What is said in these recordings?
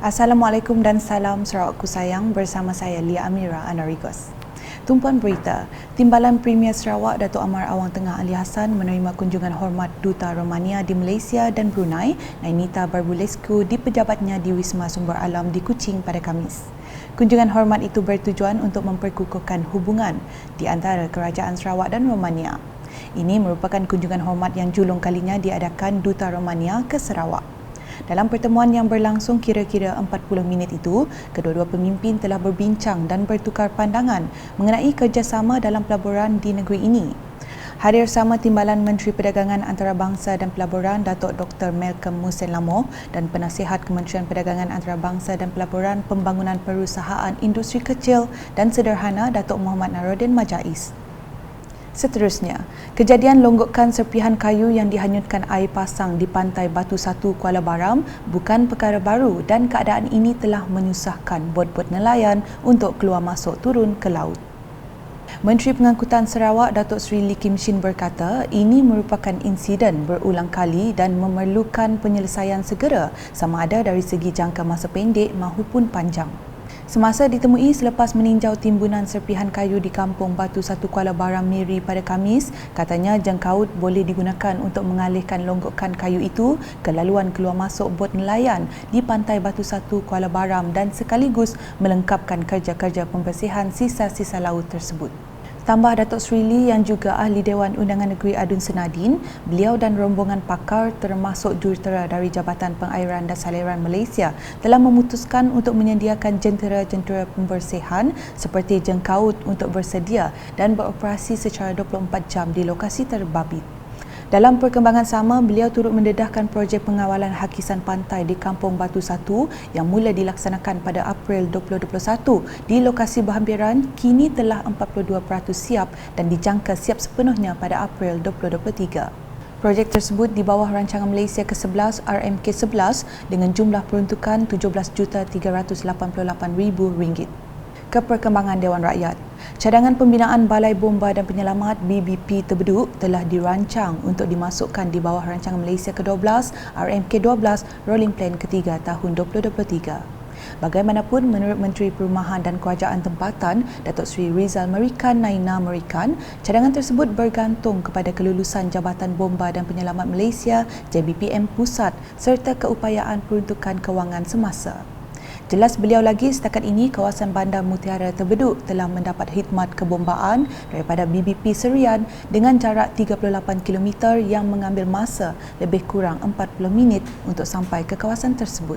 Assalamualaikum dan salam Sarawakku sayang, bersama saya Lia Amira Anarigos. Tumpuan berita, Timbalan Premier Sarawak Datuk Amar Awang Tengah Ali Hassan menerima kunjungan hormat Duta Romania di Malaysia dan Brunei, Nainita Barbulescu di pejabatnya di Wisma Sumber Alam di Kuching pada Khamis. Kunjungan hormat itu bertujuan untuk memperkukuhkan hubungan di antara Kerajaan Sarawak dan Romania. Ini merupakan kunjungan hormat yang julung kalinya diadakan Duta Romania ke Sarawak. Dalam pertemuan yang berlangsung kira-kira 40 minit itu, kedua-dua pemimpin telah berbincang dan bertukar pandangan mengenai kerjasama dalam pelaburan di negeri ini. Hadir sama Timbalan Menteri Perdagangan Antarabangsa dan Pelaburan Datuk Dr. Malcolm Musen Lamoh dan Penasihat Kementerian Perdagangan Antarabangsa dan Pelaburan Pembangunan Perusahaan Industri Kecil dan Sederhana Datuk Muhammad Naruddin Majais. Seterusnya, kejadian longgokan serpihan kayu yang dihanyutkan air pasang di pantai Batu Satu Kuala Baram bukan perkara baru dan keadaan ini telah menyusahkan bot-bot nelayan untuk keluar masuk turun ke laut. Menteri Pengangkutan Sarawak Datuk Seri Lee Kim Shin berkata ini merupakan insiden berulang kali dan memerlukan penyelesaian segera sama ada dari segi jangka masa pendek maupun panjang. Semasa ditemui selepas meninjau timbunan serpihan kayu di kampung Batu Satu Kuala Baram Miri pada Khamis, katanya jangkaut boleh digunakan untuk mengalihkan longgokan kayu itu ke laluan keluar masuk bot nelayan di pantai Batu Satu Kuala Baram dan sekaligus melengkapkan kerja-kerja pembersihan sisa-sisa laut tersebut. Tambah Datuk Seri Lee yang juga Ahli Dewan Undangan Negeri Adun Senadin, beliau dan rombongan pakar termasuk jurutera dari Jabatan Pengairan dan Saliran Malaysia telah memutuskan untuk menyediakan jentera-jentera pembersihan seperti jangkaut untuk bersedia dan beroperasi secara 24 jam di lokasi terbabit. Dalam perkembangan sama, beliau turut mendedahkan projek pengawalan hakisan pantai di Kampung Batu Satu yang mula dilaksanakan pada April 2021 di lokasi berhampiran kini telah 42% siap dan dijangka siap sepenuhnya pada April 2023. Projek tersebut di bawah rancangan Malaysia ke-11 RMK11 dengan jumlah peruntukan RM17,388,000. Keperkembangan Dewan Rakyat. Cadangan pembinaan Balai Bomba dan Penyelamat BBP Terbeduk telah dirancang untuk dimasukkan di bawah rancangan Malaysia ke-12 RMK12 Rolling Plan ketiga tahun 2023. Bagaimanapun, menurut Menteri Perumahan dan Kerajaan Tempatan Datuk Seri Rizal Merican Naina Merican, cadangan tersebut bergantung kepada kelulusan Jabatan Bomba dan Penyelamat Malaysia JBPM Pusat serta keupayaan peruntukan kewangan semasa. Jelas beliau lagi, setakat ini kawasan Bandar Mutiara Terbeduk telah mendapat khidmat kebombaan daripada BBP Serian dengan jarak 38 km yang mengambil masa lebih kurang 40 minit untuk sampai ke kawasan tersebut.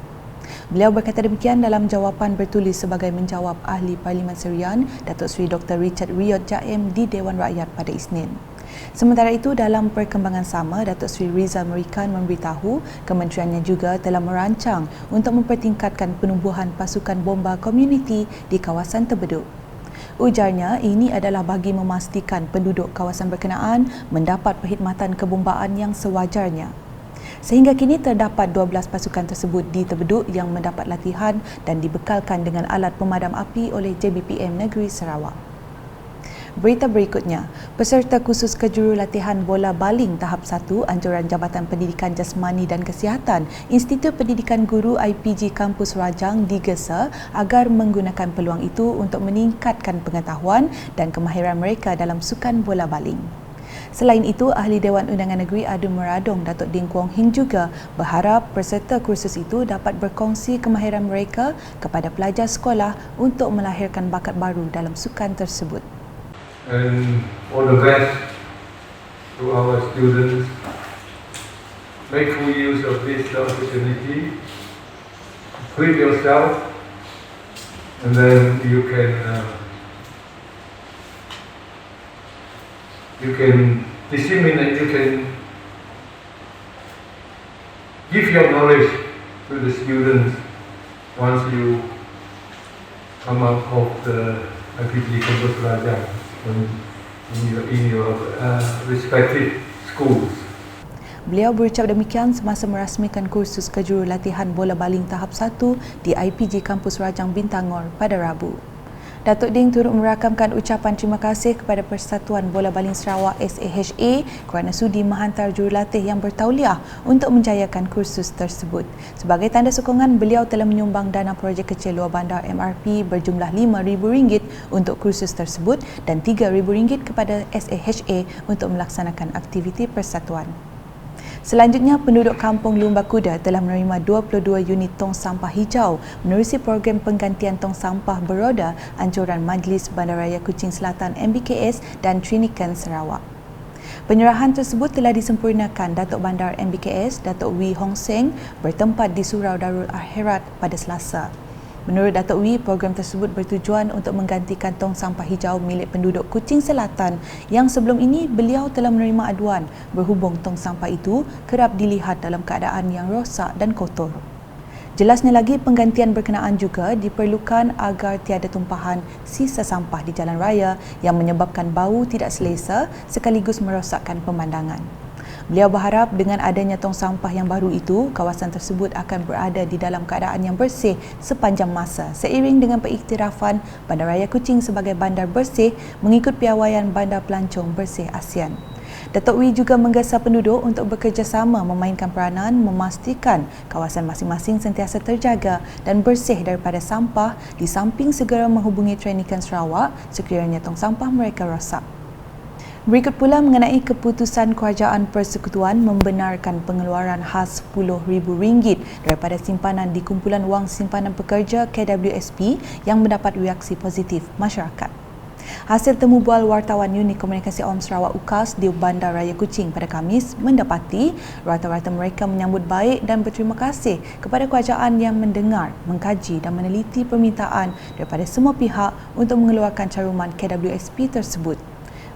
Beliau berkata demikian dalam jawapan bertulis sebagai menjawab Ahli Parlimen Serian Datuk Seri Dr. Richard Riyod Jaim di Dewan Rakyat pada Isnin. Sementara itu, dalam perkembangan sama, Datuk Seri Rizal Merican memberitahu kementeriannya juga telah merancang untuk mempertingkatkan penumbuhan pasukan bomba komuniti di kawasan Terbeduk. Ujarnya, ini adalah bagi memastikan penduduk kawasan berkenaan mendapat perkhidmatan kebombaan yang sewajarnya. Sehingga kini terdapat 12 pasukan tersebut di Terbeduk yang mendapat latihan dan dibekalkan dengan alat pemadam api oleh JBPM Negeri Sarawak. Berita berikutnya, peserta khusus kejurulatihan bola baling tahap 1 anjuran Jabatan Pendidikan Jasmani dan Kesihatan Institut Pendidikan Guru IPG Kampus Rajang digesa agar menggunakan peluang itu untuk meningkatkan pengetahuan dan kemahiran mereka dalam sukan bola baling. Selain itu, Ahli Dewan Undangan Negeri Adun Meradong Datuk Ding Kuang Hing juga berharap peserta kursus itu dapat berkongsi kemahiran mereka kepada pelajar sekolah untuk melahirkan bakat baru dalam sukan tersebut. And all the best to our students. Make full use of this opportunity. Prove yourself, and then you can disseminate. You can give your knowledge to the students once you come out of the IPG Kampus Rajang in your respective schools. Beliau berucap demikian semasa merasmikan kursus kejurulatihan bola baling tahap 1 di IPG Kampus Rajang Bintangor pada Rabu. Datuk Ding turut merakamkan ucapan terima kasih kepada Persatuan Bola Baling Sarawak SAHA kerana sudi menghantar jurulatih yang bertauliah untuk menjayakan kursus tersebut. Sebagai tanda sokongan, beliau telah menyumbang dana projek kecil luar bandar MRP berjumlah RM5,000 untuk kursus tersebut dan RM3,000 kepada SAHA untuk melaksanakan aktiviti persatuan. Selanjutnya, penduduk kampung Lumba Kuda telah menerima 22 unit tong sampah hijau menerusi program penggantian tong sampah beroda anjuran Majlis Bandaraya Kuching Selatan MBKS dan Trinikan Sarawak. Penyerahan tersebut telah disempurnakan Datuk Bandar MBKS, Datuk Wee Hong Seng bertempat di Surau Darul Akhirat pada Selasa. Menurut Datuk Wee, program tersebut bertujuan untuk menggantikan tong sampah hijau milik penduduk Kuching Selatan yang sebelum ini beliau telah menerima aduan berhubung tong sampah itu kerap dilihat dalam keadaan yang rosak dan kotor. Jelasnya lagi, penggantian berkenaan juga diperlukan agar tiada tumpahan sisa sampah di jalan raya yang menyebabkan bau tidak selesa sekaligus merosakkan pemandangan. Beliau berharap dengan adanya tong sampah yang baru itu, kawasan tersebut akan berada di dalam keadaan yang bersih sepanjang masa seiring dengan pengiktirafan Bandaraya Kuching sebagai bandar bersih mengikut piawaian Bandar Pelancong Bersih ASEAN. Datuk Wee juga menggesa penduduk untuk bekerjasama memainkan peranan memastikan kawasan masing-masing sentiasa terjaga dan bersih daripada sampah di samping segera menghubungi Trinikan Sarawak sekiranya tong sampah mereka rosak. Berikut pula mengenai keputusan Kerajaan Persekutuan membenarkan pengeluaran khas RM10,000 daripada simpanan di Kumpulan Wang Simpanan Pekerja KWSP yang mendapat reaksi positif masyarakat. Hasil temu bual wartawan Unit Komunikasi Awam Sarawak UKAS di Bandar Raya Kuching pada Khamis mendapati rata-rata mereka menyambut baik dan berterima kasih kepada kerajaan yang mendengar, mengkaji dan meneliti permintaan daripada semua pihak untuk mengeluarkan caruman KWSP tersebut.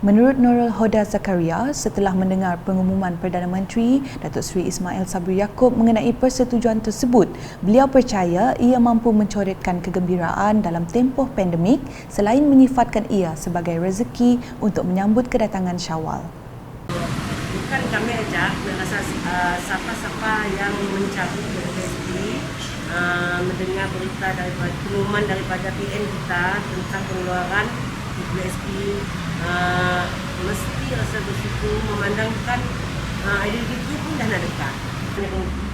Menurut Nurul Hoda Zakaria, setelah mendengar pengumuman Perdana Menteri Datuk Seri Ismail Sabri Yaakob mengenai persetujuan tersebut, beliau percaya ia mampu mencoretkan kegembiraan dalam tempoh pandemik selain menyifatkan ia sebagai rezeki untuk menyambut kedatangan Syawal. Bukan kami aja, rasa siapa-siapa yang mencabut PSP mendengar berita daripada pengumuman daripada PN kita tentang pengeluaran PSP mesti rasa bersyukur memandangkan identiti itu pun dah nak dekat.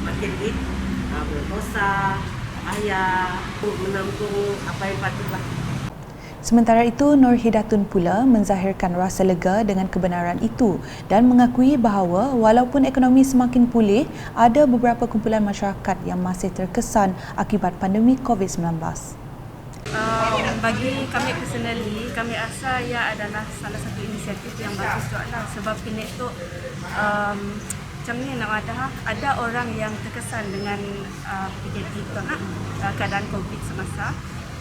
Makin duit, berdosa, ayah, menampung apa yang patutlah. Sementara itu, Nur Hidatun pula menzahirkan rasa lega dengan kebenaran itu dan mengakui bahawa walaupun ekonomi semakin pulih, ada beberapa kumpulan masyarakat yang masih terkesan akibat pandemik COVID-19. Bagi kami personally, kami rasa ia adalah salah satu inisiatif yang bagus juga lah. Sebab kini tu macam ni nak ada orang yang terkesan dengan PKP tu keadaan COVID semasa.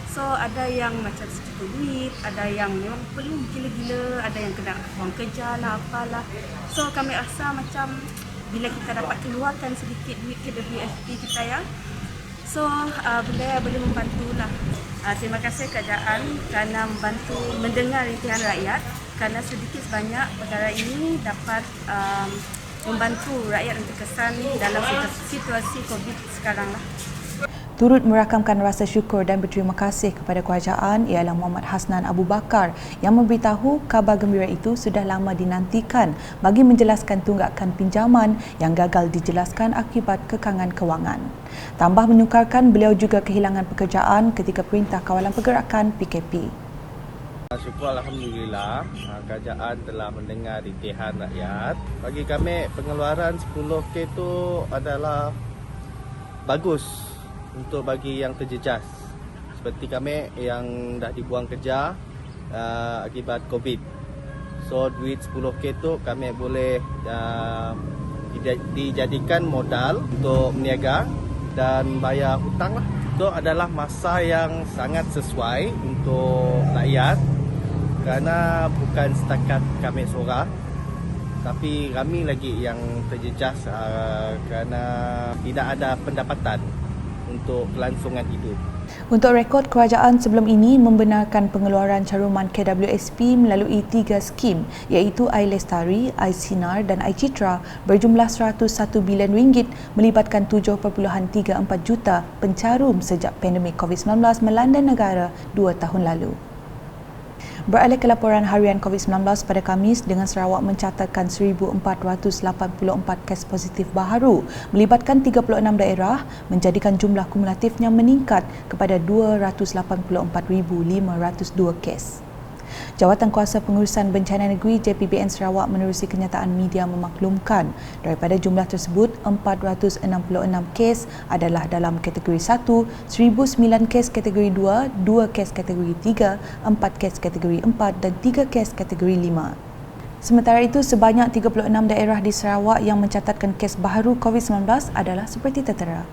So ada yang macam secukup duit, ada yang memang perlu gila-gila, ada yang kena buang kerja lah apalah. So kami rasa macam bila kita dapat keluarkan sedikit duit ke WFP kita ya, so benda boleh membantulah. Terima kasih kerajaan kerana membantu mendengar rintihan rakyat kerana sedikit sebanyak perkara ini dapat membantu rakyat yang terkesan dalam situasi COVID sekarang lah. Turut merakamkan rasa syukur dan berterima kasih kepada kerajaan ialah Muhammad Hasnan Abu Bakar yang memberitahu khabar gembira itu sudah lama dinantikan bagi menjelaskan tunggakan pinjaman yang gagal dijelaskan akibat kekangan kewangan. Tambah menyukarkan beliau juga kehilangan pekerjaan ketika Perintah Kawalan Pergerakan PKP. Syukur Alhamdulillah, kerajaan telah mendengar rintihan rakyat. Bagi kami, pengeluaran 10K itu adalah bagus untuk bagi yang terjejas. Seperti kami yang dah dibuang kerja akibat COVID. So, duit 10K itu kami boleh dijadikan modal untuk meniaga dan bayar hutang lah. Itu adalah masa yang sangat sesuai untuk rakyat kerana bukan setakat kami seorang, tapi kami lagi yang terjejas kerana tidak ada pendapatan untuk kelangsungan hidup. Untuk rekod, kerajaan sebelum ini membenarkan pengeluaran caruman KWSP melalui 3 skim iaitu Air Lestari, Air Sinar dan Air Citra berjumlah RM101 bilion melibatkan 7.34 juta pencarum sejak pandemik COVID-19 melanda negara 2 tahun lalu. Beralih ke laporan harian COVID-19 pada Khamis, dengan Sarawak mencatatkan 1,484 kes positif baharu melibatkan 36 daerah, menjadikan jumlah kumulatifnya meningkat kepada 284,502 kes. Jawatan Kuasa Pengurusan Bencana Negeri JPBN Sarawak menerusi kenyataan media memaklumkan daripada jumlah tersebut 466 kes adalah dalam kategori 1, 1009 kes kategori 2, 2 kes kategori 3, 4 kes kategori 4 dan 3 kes kategori 5. Sementara itu, sebanyak 36 daerah di Sarawak yang mencatatkan kes baharu COVID-19 adalah seperti tertera.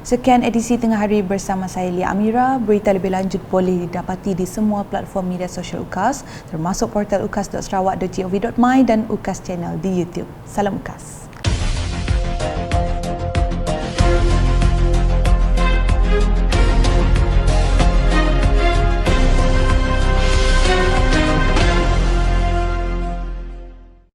Sekian edisi Tengah Hari bersama saya Lia Amira. Berita lebih lanjut boleh didapati di semua platform media sosial UKAS termasuk portal ukas.sarawak.gov.my dan UKAS Channel di YouTube. Salam UKAS.